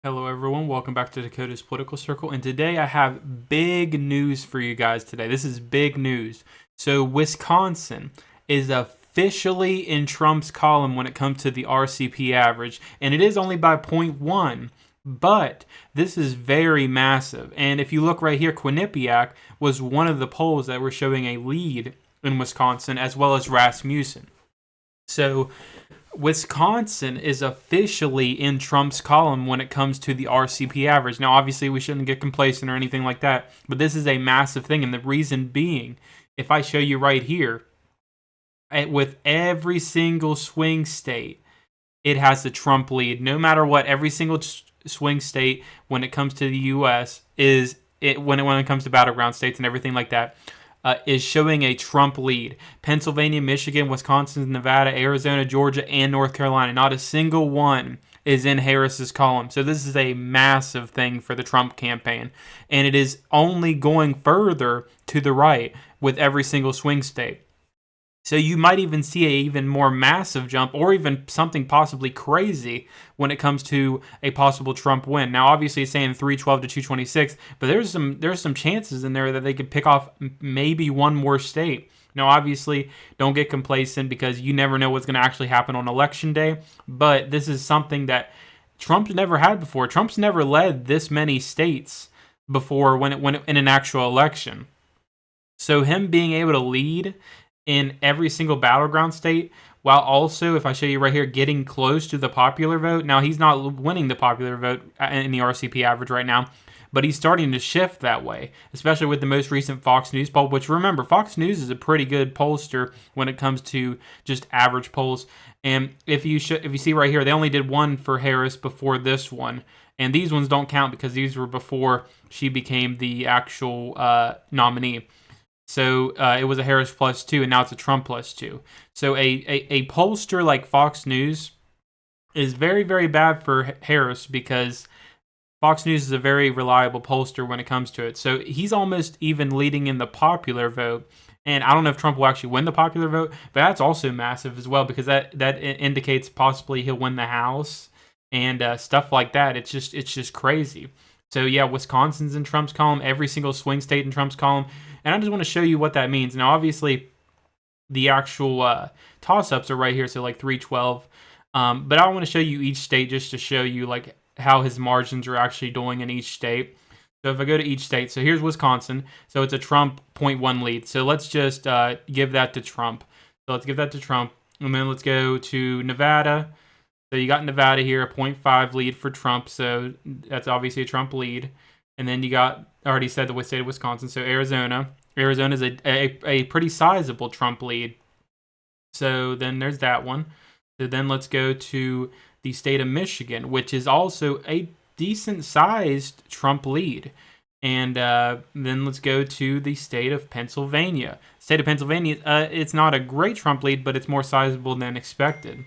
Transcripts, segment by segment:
Hello, everyone. Welcome back to Dakota's Political Circle. And today I have big news for you guys today. This is big news. So, Wisconsin is officially in Trump's column when it comes to the RCP average, and it is only by zero point 0.1. But this is very massive. And if you look right here, Quinnipiac was one of the polls that were showing a lead in Wisconsin, as well as Rasmussen. So, Wisconsin is officially in Trump's column when it comes to the RCP average. Now, obviously, we shouldn't get complacent or anything like that, but this is a massive thing. And the reason being, if I show you right here, with every single swing state, it has the Trump lead. No matter what, every single swing state when it comes to the U.S. when it comes to battleground states and everything like that. Is showing a Trump lead. Pennsylvania, Michigan, Wisconsin, Nevada, Arizona, Georgia, and North Carolina. Not a single one is in Harris's column. So this is a massive thing for the Trump campaign. And it is only going further to the right with every single swing state. So you might even see an even more massive jump or even something possibly crazy when it comes to a possible Trump win. Now, obviously, it's saying 312 to 226, but there's some chances in there that they could pick off maybe one more state. Now, obviously, don't get complacent because you never know what's going to actually happen on Election Day, but this is something that Trump's never had before. Trump's never led this many states before when in an actual election. So him being able to lead in every single battleground state, while also, if I show you right here, getting close to the popular vote. Now, he's not winning the popular vote in the RCP average right now, but he's starting to shift that way, especially with the most recent Fox News poll, which, remember, Fox News is a pretty good pollster when it comes to just average polls. And if you see right here, they only did one for Harris before this one, and these ones don't count because these were before she became the actual nominee. So it was a Harris +2, and now it's a Trump +2. So a pollster like Fox News is very, very bad for Harris because Fox News is a very reliable pollster when it comes to it. So he's almost even leading in the popular vote. And I don't know if Trump will actually win the popular vote, but that's also massive as well because that indicates possibly he'll win the House and stuff like that. It's just crazy. So yeah, Wisconsin's in Trump's column, every single swing state in Trump's column. And I just want to show you what that means. Now, obviously, the actual toss-ups are right here, so like 312. But I want to show you each state just to show you like how his margins are actually doing in each state. So if I go to each state, so here's Wisconsin. So it's a Trump 0.1 lead. So let's just give that to Trump. So let's give that to Trump. And then let's go to Nevada. So you got Nevada here, a 0.5 lead for Trump. So that's obviously a Trump lead. And then you got, I already said the state of Wisconsin, so Arizona. Arizona is a pretty sizable Trump lead. So then there's that one. So then let's go to the state of Michigan, which is also a decent-sized Trump lead. And then let's go to the state of Pennsylvania. State of Pennsylvania, it's not a great Trump lead, but it's more sizable than expected.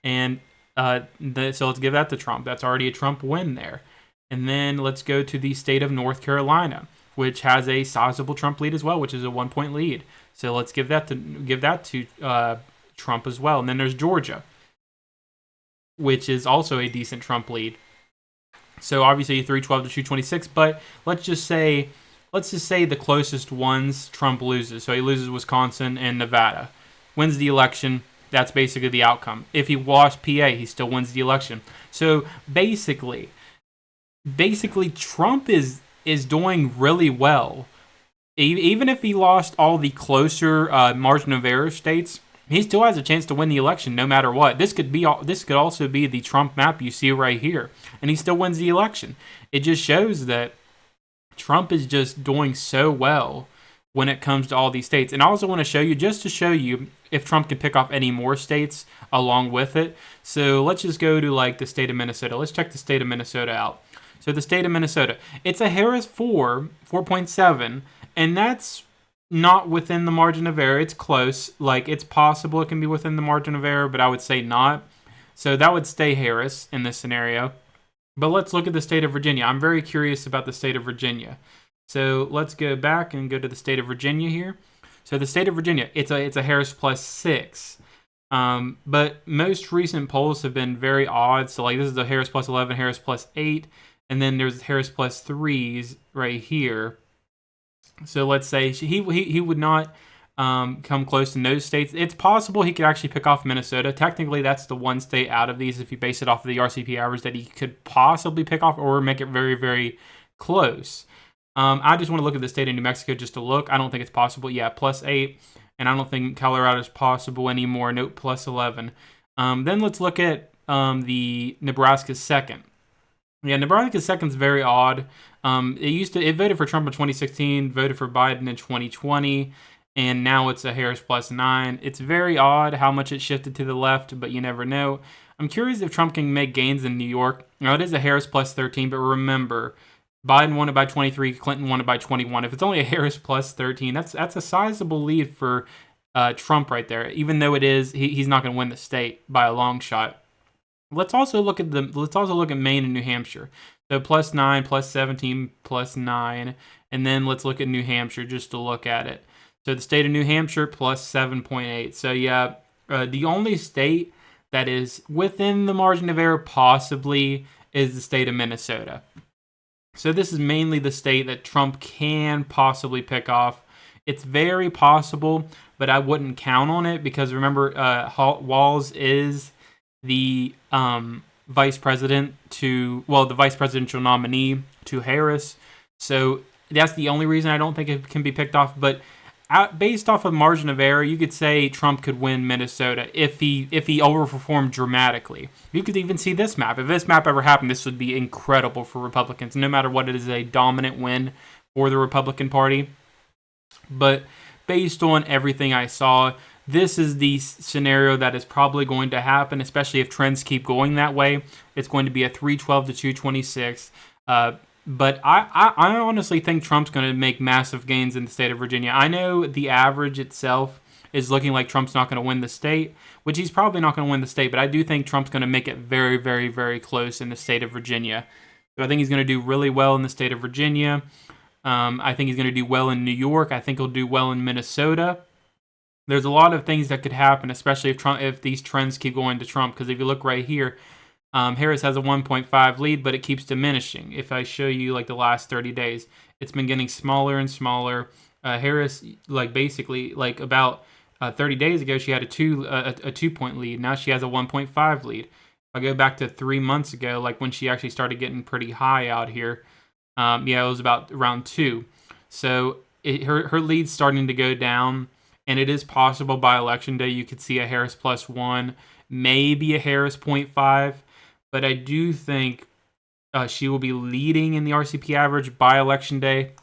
And so let's give that to Trump. That's already a Trump win there. And then let's go to the state of North Carolina, which has a sizable Trump lead as well, which is a 1-point lead. So let's give that to Trump as well. And then there's Georgia, which is also a decent Trump lead. So obviously 312 to 226, but let's just say the closest ones Trump loses. So he loses Wisconsin and Nevada, wins the election. That's basically the outcome. If he lost PA, he still wins the election. So basically Trump is doing really well. Even if he lost all the closer margin of error states, he still has a chance to win the election no matter what. This could also be the Trump map you see right here, and he still wins the election. It just shows that Trump is just doing so well when it comes to all these states. And I also want to show you if Trump can pick off any more states along with it. So let's just go to like the state of Minnesota. Let's check the state of Minnesota out. So the state of Minnesota, it's a Harris 4.7, and that's not within the margin of error. It's close. Like, it's possible it can be within the margin of error, but I would say not. So that would stay Harris in this scenario. But let's look at the state of Virginia. I'm very curious about the state of Virginia. So let's go back and go to the state of Virginia here. So the state of Virginia, it's a Harris +6. But most recent polls have been very odd. So like this is the Harris plus 11, Harris plus 8, and then there's Harris plus 3s right here. So let's say he would not come close in those states. It's possible he could actually pick off Minnesota. Technically, that's the one state out of these, if you base it off of the RCP average, that he could possibly pick off or make it very, very close. I just want to look at the state of New Mexico just to look. I don't think it's possible. Yeah, plus 8. And I don't think Colorado is possible anymore. Nope, plus 11. Then let's look at the Nebraska second. Yeah, Nebraska second is very odd. It voted for Trump in 2016, voted for Biden in 2020, and now it's a Harris plus 9. It's very odd how much it shifted to the left, but you never know. I'm curious if Trump can make gains in New York. Now, it is a Harris plus 13, but remember, Biden won it by 23, Clinton won it by 21. If it's only a Harris plus 13, that's a sizable lead for Trump right there. Even though it is, he's not going to win the state by a long shot. Let's also look at Maine and New Hampshire. So plus 9, plus 17, plus 9, and then let's look at New Hampshire just to look at it. So the state of New Hampshire plus 7.8. So yeah, the only state that is within the margin of error possibly is the state of Minnesota. So this is mainly the state that Trump can possibly pick off. It's very possible, but I wouldn't count on it because remember, Walz is the vice presidential nominee to Harris. So that's the only reason I don't think it can be picked off. But based off of margin of error, you could say Trump could win Minnesota if he overperformed dramatically. You could even see this map. If this map ever happened, this would be incredible for Republicans. No matter what, it is a dominant win for the Republican Party. But based on everything I saw, this is the scenario that is probably going to happen, especially if trends keep going that way. It's going to be a 312 to 226. But I honestly think Trump's going to make massive gains in the state of Virginia. I know the average itself is looking like Trump's not going to win the state, which he's probably not going to win the state, but I do think Trump's going to make it very, very, very close in the state of Virginia. So I think he's going to do really well in the state of Virginia. I think he's going to do well in New York. I think he'll do well in Minnesota. There's a lot of things that could happen, especially if these trends keep going to Trump. Because if you look right here, Harris has a 1.5 lead, but it keeps diminishing. If I show you like the last 30 days, it's been getting smaller and smaller. Harris, basically about 30 days ago, she had a 2-point lead. Now she has a 1.5 lead. If I go back to 3 months ago, like when she actually started getting pretty high out here, it was about around 2. So her lead's starting to go down. And it is possible by election day you could see a Harris plus 1, maybe a Harris 0.5. But I do think she will be leading in the RCP average by election day.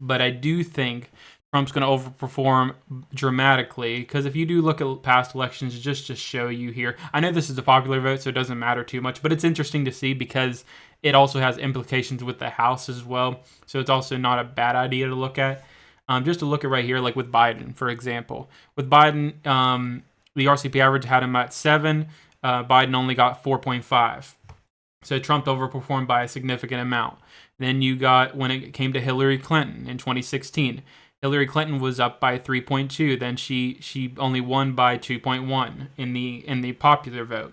But I do think Trump's going to overperform dramatically. Because if you do look at past elections, just to show you here. I know this is a popular vote, so it doesn't matter too much. But it's interesting to see because it also has implications with the House as well. So it's also not a bad idea to look at. Just to look at right here, like with Biden, for example. With Biden, the RCP average had him at 7. Biden only got 4.5. So Trump overperformed by a significant amount. Then you got, when it came to Hillary Clinton in 2016, Hillary Clinton was up by 3.2. Then she only won by 2.1 in the popular vote.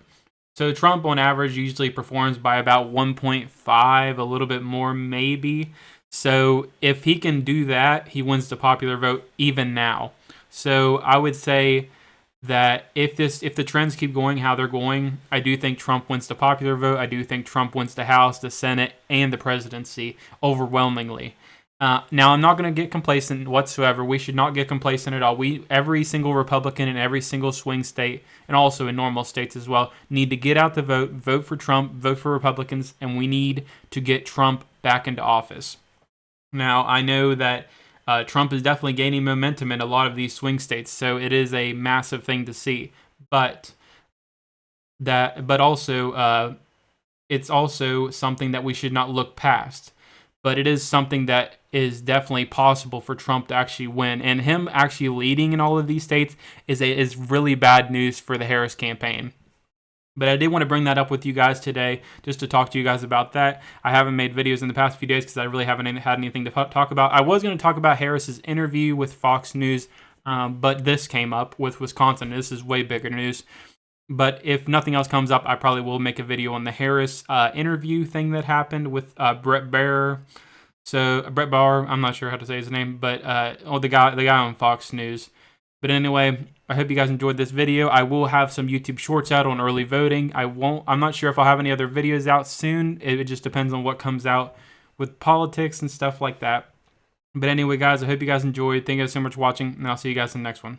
So Trump, on average, usually performs by about 1.5, a little bit more maybe. So if he can do that, he wins the popular vote even now. So I would say that if the trends keep going how they're going, I do think Trump wins the popular vote. I do think Trump wins the House, the Senate, and the presidency overwhelmingly. Now, I'm not going to get complacent whatsoever. We should not get complacent at all. Every single Republican in every single swing state, and also in normal states as well, need to get out the vote for Trump, vote for Republicans, and we need to get Trump back into office. Now, I know that Trump is definitely gaining momentum in a lot of these swing states, so it is a massive thing to see. But also, it's also something that we should not look past. But it is something that is definitely possible for Trump to actually win, and him actually leading in all of these states is really bad news for the Harris campaign. But I did want to bring that up with you guys today, just to talk to you guys about that. I haven't made videos in the past few days because I really haven't had anything to talk about. I was going to talk about Harris's interview with Fox News, But this came up with Wisconsin. This is way bigger news. But if nothing else comes up, I probably will make a video on the Harris interview thing that happened with Brett Baer. So Brett Baer, I'm not sure how to say his name, but the guy on Fox News. But anyway, I hope you guys enjoyed this video. I will have some YouTube shorts out on early voting. I'm not sure if I'll have any other videos out soon. It just depends on what comes out with politics and stuff like that. But anyway, guys, I hope you guys enjoyed. Thank you guys so much for watching, and I'll see you guys in the next one.